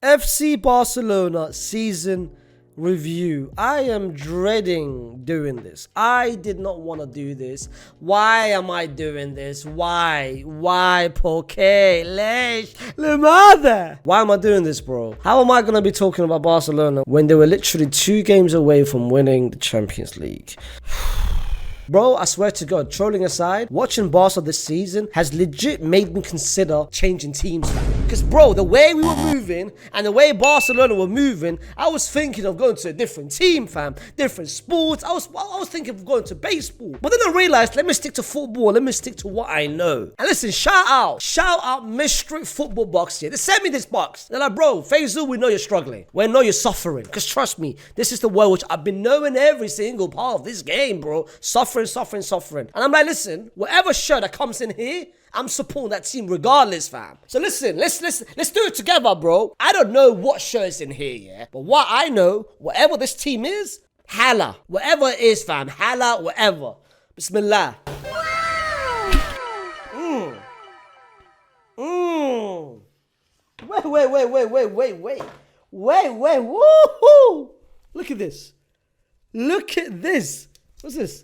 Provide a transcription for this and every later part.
FC Barcelona season review. I am dreading doing this. I did not want to do this. Why am I doing this? Why? ¿Por qué? Why am I doing this, bro? How am I going to be talking about Barcelona when they were literally 2 games away from winning the Champions League? Bro, I swear to God, trolling aside, watching Barca this season has legit made me consider changing teams. Because, bro, the way we were moving and the way Barcelona were moving, I was thinking of going to a different team, fam. Different sports. I was thinking of going to baseball. But then I realized, let me stick to football. Let me stick to what I know. And listen, shout out Mystery Football Box here. They sent me this box. They're like, bro, Faysal, we know you're struggling. We know you're suffering. Because trust me, this is the word which I've been knowing every single part of this game, bro. Suffering. And I'm like, listen, whatever shirt that comes in here, I'm supporting that team regardless, fam. So listen, let's do it together, bro. I don't know what shirt is in here, yeah? But what I know, whatever this team is, Hala. Whatever it is, fam. Hala, whatever. Bismillah. Wait. Woohoo! Look at this. What's this?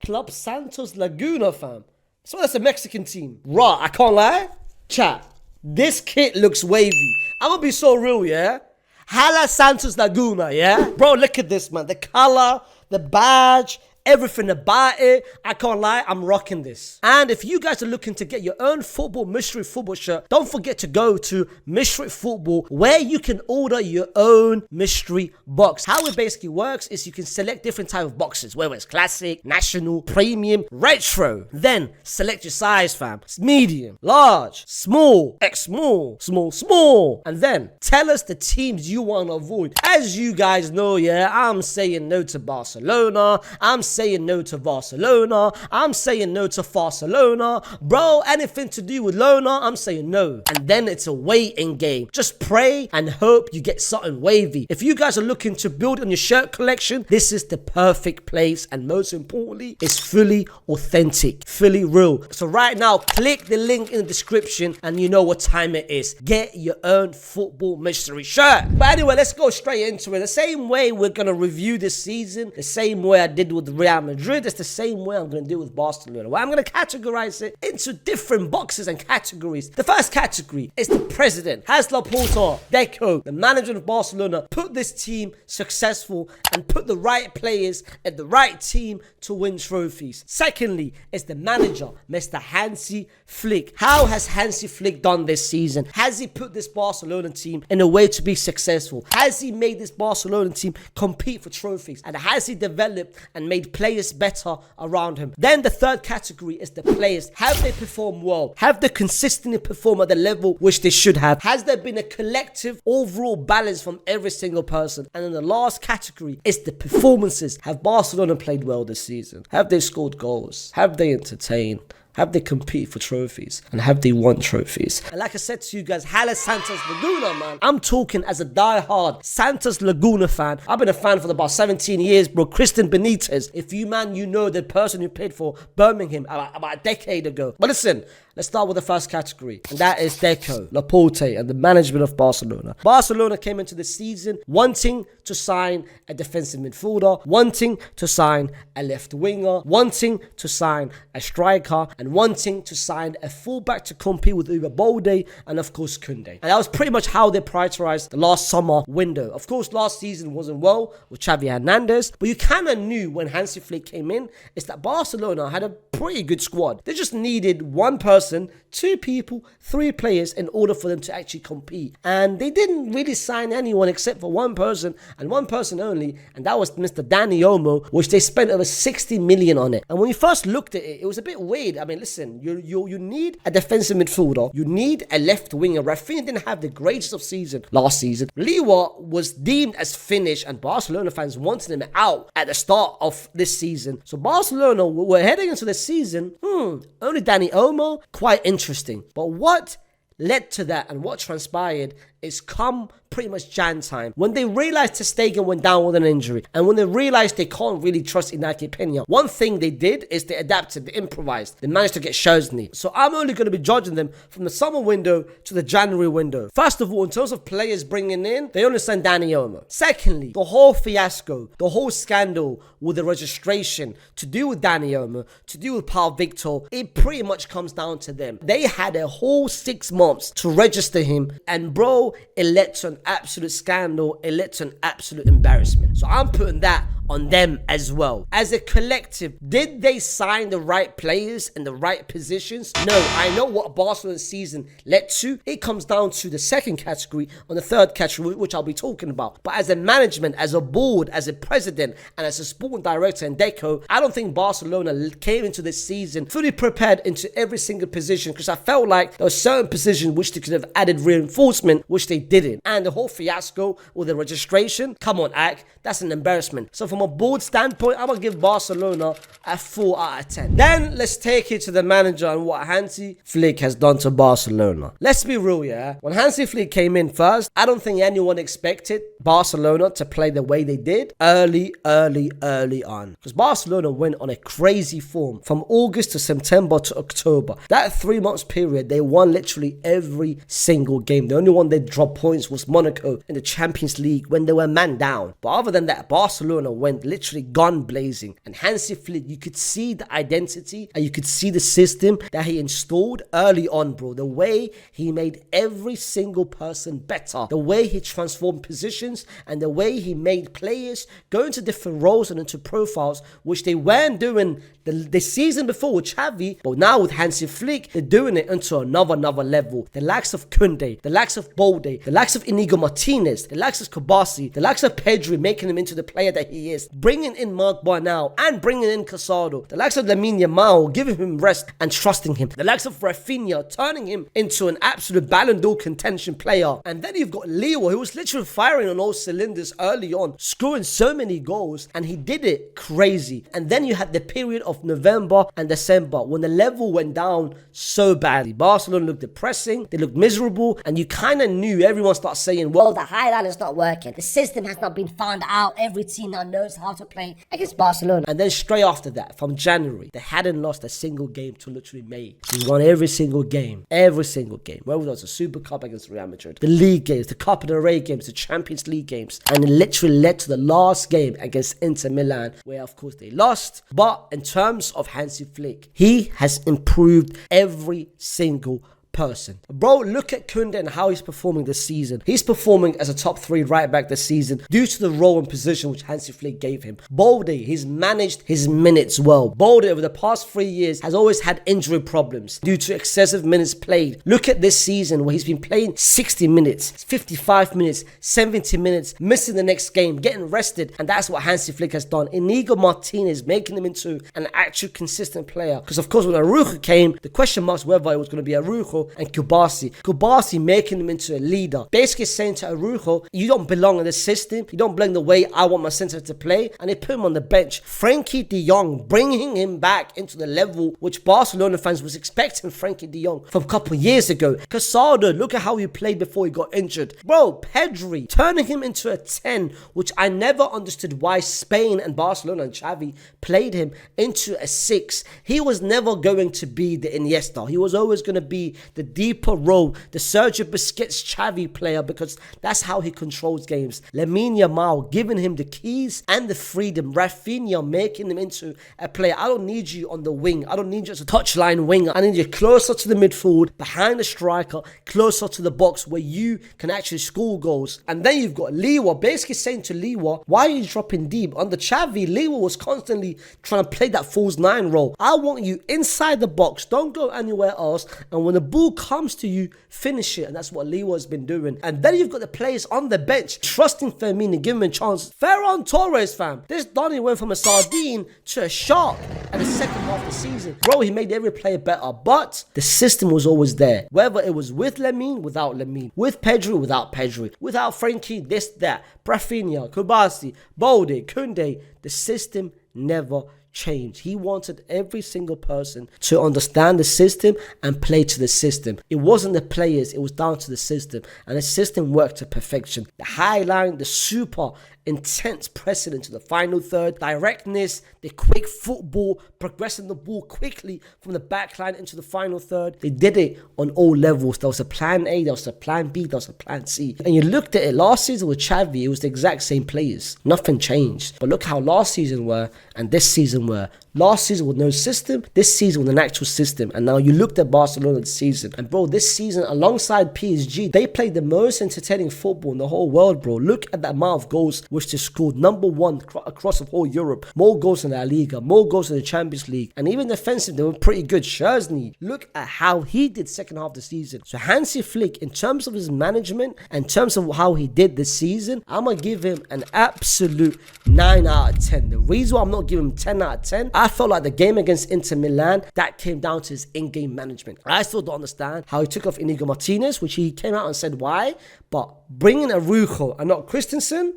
Club Santos Laguna, fam. So that's a Mexican team. Raw, I can't lie. Chat, this kit looks wavy. I'm gonna be so real, yeah? Hala Santos Laguna, yeah? Bro, look at this, man. The color, the badge, everything about it. I can't lie, I'm rocking this. And if you guys are looking to get your own mystery football shirt, don't forget to go to Mystery Football, where you can order your own mystery box. How it basically works is you can select different type of boxes, whether it's classic, national, premium, retro. Then select your size, fam. It's medium, large, small, X small. And then tell us the teams you want to avoid. As you guys know, yeah, I'm saying no to Barcelona. I'm saying no to Barcelona. I'm saying no to Barcelona. Bro, anything to do with Lona, I'm saying no. And then it's a waiting game. Just pray and hope you get something wavy. If you guys are looking to build on your shirt collection, this is the perfect place. And most importantly, it's fully authentic, fully real. So right now, click the link in the description and you know what time it is. Get your own football mystery shirt. But anyway, let's go straight into it. The same way we're going to review this season, the same way I did with Real Madrid, it's the same way I'm going to do with Barcelona. Well, I'm going to categorize it into different boxes and categories. The first category is the president. Has Laporta, Deco, the manager of Barcelona, put this team successful and put the right players at the right team to win trophies. Secondly, is the manager, Mr. Hansi Flick. How has Hansi Flick done this season? Has he put this Barcelona team in a way to be successful? Has he made this Barcelona team compete for trophies? And has he developed and made players better around him? Then the third category is the players. Have they performed well? Have they consistently performed at the level which they should have? Has there been a collective overall balance from every single person? And then the last category is the performances. Have Barcelona played well this season? Have they scored goals? Have they entertained? Have they competed for trophies? And have they won trophies? And like I said to you guys, Hala Santos Laguna, man. I'm talking as a die-hard Santos Laguna fan. I've been a fan for about 17 years, bro. Christian Benitez. If you, man, you know the person who played for Birmingham about a decade ago. But listen, let's start with the first category. And that is Deco, Laporte, and the management of Barcelona. Barcelona came into the season wanting to sign a defensive midfielder, wanting to sign a left winger, wanting to sign a striker, and wanting to sign a fullback to compete with Uwe Bolde and of course Koundé. And that was pretty much how they prioritized the last summer window. Of course, last season wasn't well with Xavi Hernandez, but you kind of knew when Hansi Flick came in is that Barcelona had a pretty good squad. They just needed one person, 2 people, 3 players in order for them to actually compete. And they didn't really sign anyone except for one person and one person only, and that was Mr. Dani Olmo, which they spent over 60 million on it. And when you first looked at it, it was a bit weird. I mean, listen, you need a defensive midfielder, you need a left winger. Rafinha didn't have the greatest of season last season. Lewa was deemed as finished, and Barcelona fans wanted him out at the start of this season. So Barcelona were heading into the season, only Dani Olmo, quite interesting. But what led to that and what transpired is come pretty much Jan time, when they realized Ter Stegen went down with an injury, and when they realized they can't really trust Inaki Peña, one thing they did is they adapted, they improvised, they managed to get Szczesny. So I'm only going to be judging them from the summer window to the January window. First of all, in terms of players bringing in, they understand Dani Olmo. Secondly, the whole fiasco, the whole scandal with the registration to do with Dani Olmo, to do with Paul Victor, it pretty much comes down to them. They had a whole 6 months to register him, and bro, it led to an absolute scandal, it led to an absolute embarrassment. So I'm putting that on them as well. As a collective, did they sign the right players in the right positions? No. I know what Barcelona's season led to. It comes down to the second category, on the third category, which I'll be talking about. But as a management, as a board, as a president, and as a sporting director and Deco, I don't think Barcelona came into this season fully prepared into every single position, because I felt like there were certain positions which they could have added reinforcement, which they didn't. And the whole fiasco with the registration, come on, Ak, that's an embarrassment. So from a board standpoint, I'm going to give Barcelona a 4 out of 10. Then let's take it to the manager and what Hansi Flick has done to Barcelona. Let's be real, yeah? When Hansi Flick came in first, I don't think anyone expected Barcelona to play the way they did early on. Because Barcelona went on a crazy form from August to September to October. That 3 months period, they won literally every single game. The only one they dropped points was Monaco in the Champions League when they were man down. But other than that, Barcelona went literally gun blazing. And Hansi Flick, you could see the identity and you could see the system that he installed early on, bro. The way he made every single person better. The way he transformed positions and the way he made players go into different roles and into profiles, which they weren't doing the season before with Xavi, but now with Hansi Flick, they're doing it into another level. The likes of Koundé, the likes of Bolde, the likes of Inigo Martinez, the likes of Kubasi, the likes of Pedri, making him into the player that he is, bringing in Marc Barnau and bringing in Casado, the likes of Lamine Yamal, giving him rest and trusting him, the likes of Rafinha, turning him into an absolute Ballon d'Or contention player. And then you've got Leo, who was literally firing on all cylinders early on, scoring so many goals, and he did it crazy. And then you had the period of November and December when the level went down so badly. Barcelona looked depressing, they looked miserable, and you kind of knew, everyone started saying, well, the highlight is not working, the system has not been found out, every team now knows how to play against Barcelona. And then straight after that, from January, they hadn't lost a single game till literally May. They won every single game, whether it was a Super Cup against Real Madrid, the league games, the Copa del Rey games, the Champions League games, and it literally led to the last game against Inter Milan, where of course they lost. But in terms of Hansi Flick, he has improved every single person. Bro, look at Koundé and how he's performing this season. He's performing as a top 3 right back this season due to the role and position which Hansi Flick gave him. Bolde, he's managed his minutes well. Bolde over the past 3 years has always had injury problems due to excessive minutes played. Look at this season where he's been playing 60 minutes, 55 minutes, 70 minutes, missing the next game, getting rested, and that's what Hansi Flick has done. Inigo Martinez, making him into an actual consistent player. Because of course when Araujo came, the question marks whether it was going to be Araujo and Kubasi making him into a leader, basically saying to Araujo, you don't belong in the system, you don't belong the way I want my centre to play, and they put him on the bench. Frenkie de Jong, bringing him back into the level which Barcelona fans was expecting Frenkie de Jong from a couple of years ago. Casado, look at how he played before he got injured. Bro, Pedri, turning him into a 10, which I never understood why Spain and Barcelona and Xavi played him into a 6. He was never going to be the Iniesta. He was always going to be the deeper role, the Sergio Busquets Xavi player, because that's how he controls games. Lamine Yamal giving him the keys and the freedom. Rafinha making him into a player. I don't need you on the wing. I don't need you as a touchline winger. I need you closer to the midfield, behind the striker, closer to the box where you can actually score goals. And then you've got Lewa basically saying to Lewa, why are you dropping deep? Under Xavi, Lewa was constantly trying to play that false 9 role. I want you inside the box. Don't go anywhere else. And when the ball comes to you, finish it. And that's what Leo has been doing. And then you've got the players on the bench trusting Firmino and giving him a chance. Ferran Torres, fam, this Donny went from a sardine to a shark at the second half of the season. Bro, he made every player better, but the system was always there. Whether it was with Lamine, without Lamine, with Pedri, without Pedri, without Frenkie, this, that, Rafinha, Kubasi, Bolde, Koundé, the system never change. He wanted every single person to understand the system and play to the system. It wasn't the players, it was down to the system. And the system worked to perfection. The high line, the super intense pressing into the final third, directness, the quick football, progressing the ball quickly from the back line into the final third. They did it on all levels. There was a plan A, there was a plan B, there was a plan C. And you looked at it last season with Xavi, it was the exact same players. Nothing changed. But look how last season were and this season were. Last season with no system, this season with an actual system. And now you looked at Barcelona this season. And bro, this season alongside PSG, they played the most entertaining football in the whole world, bro. Look at the amount of goals which they scored. Number one across the whole Europe. More goals in La Liga, more goals in the Champions League. And even defensive, they were pretty good. Szczęsny, look at how he did second half of the season. So Hansi Flick, in terms of his management, in terms of how he did this season, I'm going to give him an absolute 9 out of 10. The reason why I'm not giving him 10 out of 10, I felt like the game against Inter Milan, that came down to his in-game management. I still don't understand how he took off Inigo Martinez, which he came out and said why, but bringing Araujo and not Christensen,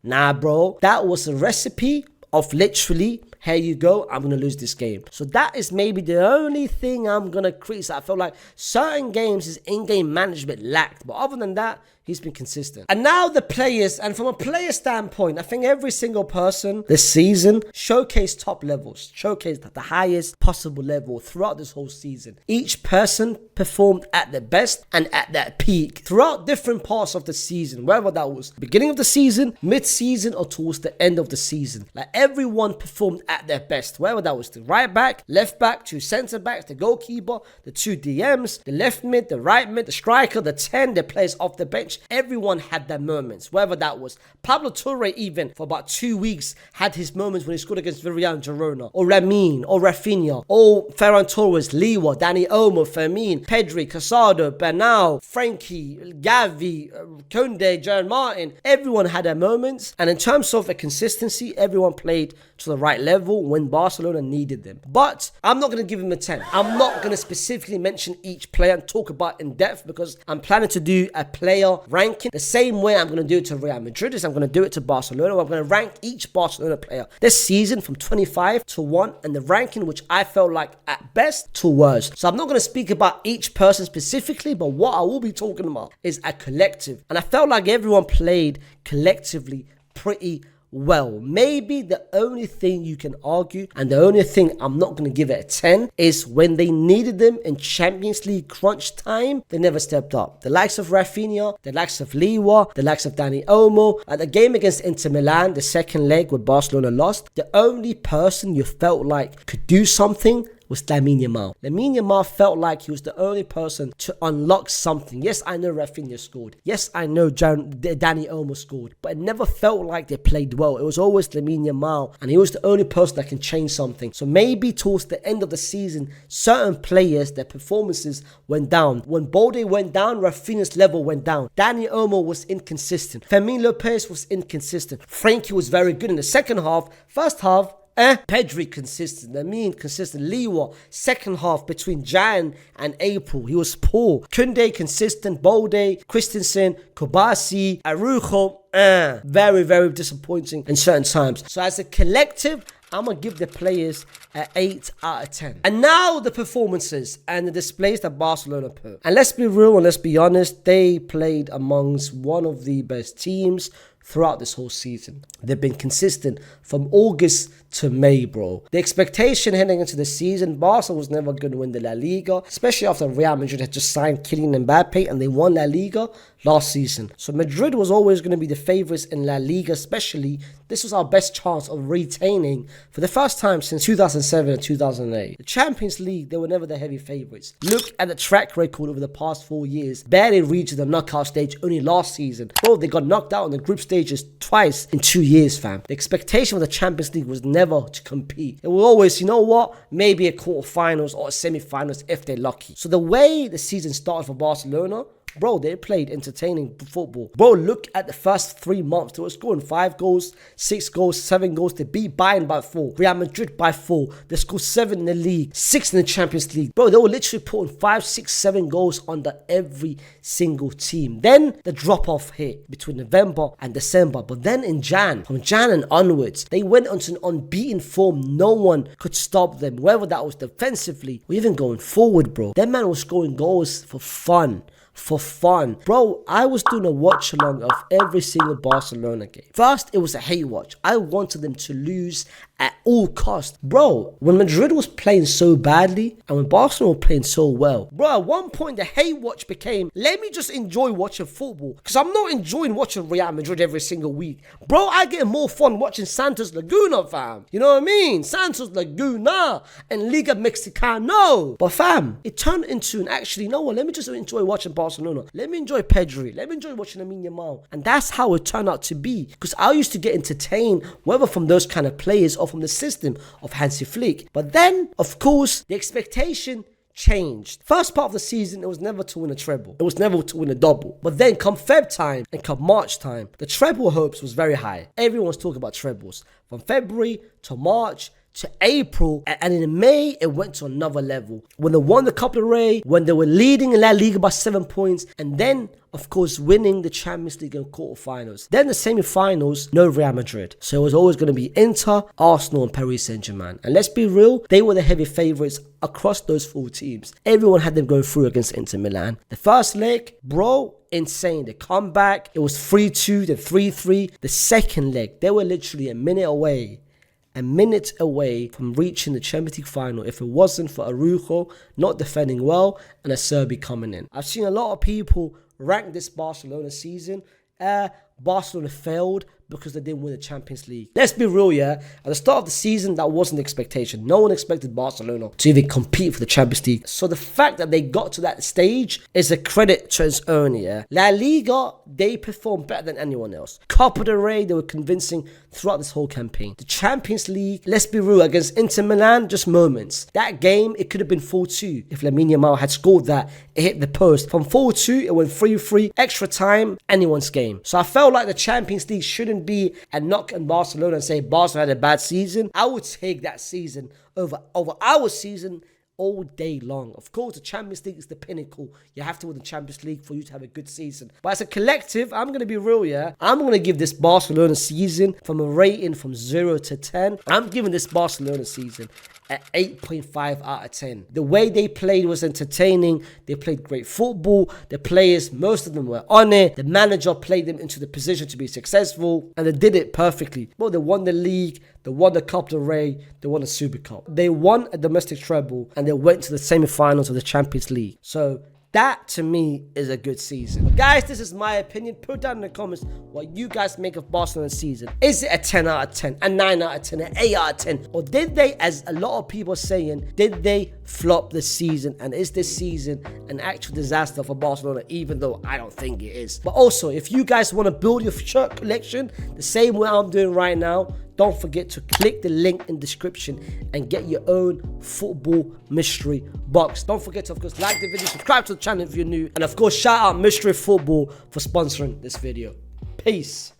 nah bro, that was a recipe of literally, here you go, I'm going to lose this game. So that is maybe the only thing I'm going to criticize. I felt like certain games his in-game management lacked, but other than that, he's been consistent. And now the players, and from a player standpoint, I think every single person this season showcased top levels, showcased the highest possible level throughout this whole season. Each person performed at their best and at their peak throughout different parts of the season, whether that was beginning of the season, mid-season, or towards the end of the season. Like everyone performed at their best, whether that was the right back, left back, two centre backs, the goalkeeper, the two DMs, the left mid, the right mid, the striker, the 10, the players off the bench. Everyone had their moments, whether that was Pablo Torre, even for about 2 weeks, had his moments when he scored against Villarreal Girona, or Ramin, or Rafinha, or Ferran Torres, Lewa, Dani Olmo, Fermin, Pedri, Casado, Bernal, Frankie, Gavi, Koundé, Jaron Martin. Everyone had their moments, and in terms of the consistency, everyone played to the right level when Barcelona needed them. But I'm not going to give him a 10. I'm not going to specifically mention each player and talk about in depth because I'm planning to do a player ranking the same way I'm going to do it to Real Madrid is I'm going to do it to Barcelona. I'm going to rank each Barcelona player this season from 25 to 1 and the ranking which I felt like at best to worst. So I'm not going to speak about each person specifically, but what I will be talking about is a collective. And I felt like everyone played collectively pretty well. Maybe the only thing you can argue and the only thing I'm not going to give it a 10 is when they needed them in Champions League crunch time, they never stepped up. The likes of Rafinha, the likes of Lewa, the likes of Dani Olmo. At the game against Inter Milan, the second leg where Barcelona lost, the only person you felt like could do something was Lamine Yamal. Lamine Yamal felt like he was the only person to unlock something. Yes, I know Rafinha scored. Yes, I know Dani Olmo scored. But it never felt like they played well. It was always Lamine Yamal. And he was the only person that can change something. So maybe towards the end of the season, certain players, their performances went down. When Balde went down, Rafinha's level went down. Dani Olmo was inconsistent. Fermin Lopez was inconsistent. Frankie was very good in the second half. First half, Pedri consistent, Lamine consistent, Lewa second half between Jan and April, he was poor. Koundé consistent, Balde, Christensen, Kobasi, Araujo, very, very disappointing in certain times. So as a collective, I'm going to give the players an 8 out of 10. And now the performances and the displays that Barcelona put. And let's be real and let's be honest, they played amongst one of the best teams throughout this whole season. They've been consistent from August to May, bro. The expectation heading into the season, Barca was never going to win the La Liga, especially after Real Madrid had just signed Kylian Mbappe and they won La Liga last season. So Madrid was always going to be the favourites in La Liga, especially this was our best chance of retaining for the first time since 2007 and 2008. The Champions League, they were never the heavy favourites. Look at the track record over the past 4 years. Barely reached the knockout stage only last season. Bro, they got knocked out in the group stages twice in 2 years, fam. The expectation of the Champions League was never to compete. It was always, you know what, maybe a quarterfinals or a semi-finals if they're lucky. So the way the season started for Barcelona Bro, they played entertaining football. Bro, look at the first 3 months. They were scoring 5 goals, 6 goals, 7 goals. They beat Bayern by 4, Real Madrid by 4. They scored 7 in the league, 6 in the Champions League. Bro, they were literally putting 5, 6, 7 goals under every single team. Then the drop-off hit between November and December. But then in from Jan and onwards, they went onto an unbeaten form. No one could stop them, whether that was defensively or even going forward, bro. That man was scoring goals for fun. Bro, I was doing a watch along of every single Barcelona game. First, it was a hate watch. I wanted them to lose at all costs. Bro, when Madrid was playing so badly and when Barcelona were playing so well, bro, at one point the hate watch became, let me just enjoy watching football, because I'm not enjoying watching Real Madrid every single week. Bro, I get more fun watching Santos Laguna, fam. You know what I mean? Santos Laguna and Liga Mexicano. But fam, it turned into an actually, no one, let me just enjoy watching Barcelona. Let me enjoy Pedri. Let me enjoy watching Lamine Yamal. And that's how it turned out to be. Because I used to get entertained, whether from those kind of players or from the system of Hansi Flick. But then, of course, the expectation changed. First part of the season, it was never to win a treble. It was never to win a double. But then come Feb time and come March time, the treble hopes was very high. Everyone's talking about trebles. From February to March to April, and in May, it went to another level. When they won the Copa del Rey, when they were leading in La Liga by 7 points, and then, of course, winning the Champions League in quarterfinals. Then the semi-finals, no Real Madrid. So it was always going to be Inter, Arsenal, and Paris Saint-Germain. And let's be real, they were the heavy favourites across those 4 teams. Everyone had them going through against Inter Milan. The first leg, bro, insane. The comeback, it was 3-2, then 3-3. The second leg, they were literally a minute away from reaching the Champions League final if it wasn't for Araujo not defending well and a Serbi coming in. I've seen a lot of people rank this Barcelona season. Barcelona failed because they didn't win the Champions League. Let's be real, yeah. At the start of the season, that wasn't the expectation. No one expected Barcelona to even compete for the Champions League. So the fact that they got to that stage is a credit to its own, yeah. La Liga, they performed better than anyone else. Copa del Rey, they were convincing throughout this whole campaign. The Champions League, let's be real, against Inter Milan, just moments. That game, it could have been 4-2 if Lamine Yamal had scored that. It hit the post. From 4-2, it went 3-3. Extra time, anyone's game. So I felt like the Champions League shouldn't be a knock on Barcelona and say Barcelona had a bad season. I would take that season over our season all day long. Of course, the Champions League is the pinnacle. You have to win the Champions League for you to have a good season. But as a collective, I'm going to be real, yeah. I'm going to give this Barcelona season from a rating from 0 to 10. I'm giving this Barcelona season at 8.5 out of 10. The way they played was entertaining. They played great football. The players, most of them were on it. The manager played them into the position to be successful, and they did it perfectly. Well, they won the league, they won the Copa del Rey, they won the Super Cup. They won a domestic treble, and they went to the semi-finals of the Champions League. So that, to me, is a good season. But guys, this is my opinion. Put down in the comments what you guys make of Barcelona's season. Is it a 10 out of 10, a 9 out of 10, an 8 out of 10? Or did they, as a lot of people are saying, did they flop the season? And is this season an actual disaster for Barcelona, even though I don't think it is? But also, if you guys want to build your shirt collection the same way I'm doing right now, don't forget to click the link in the description and get your own football mystery box. Don't forget to, of course, like the video, subscribe to the channel if you're new, and of course, shout out Mystery Football for sponsoring this video. Peace.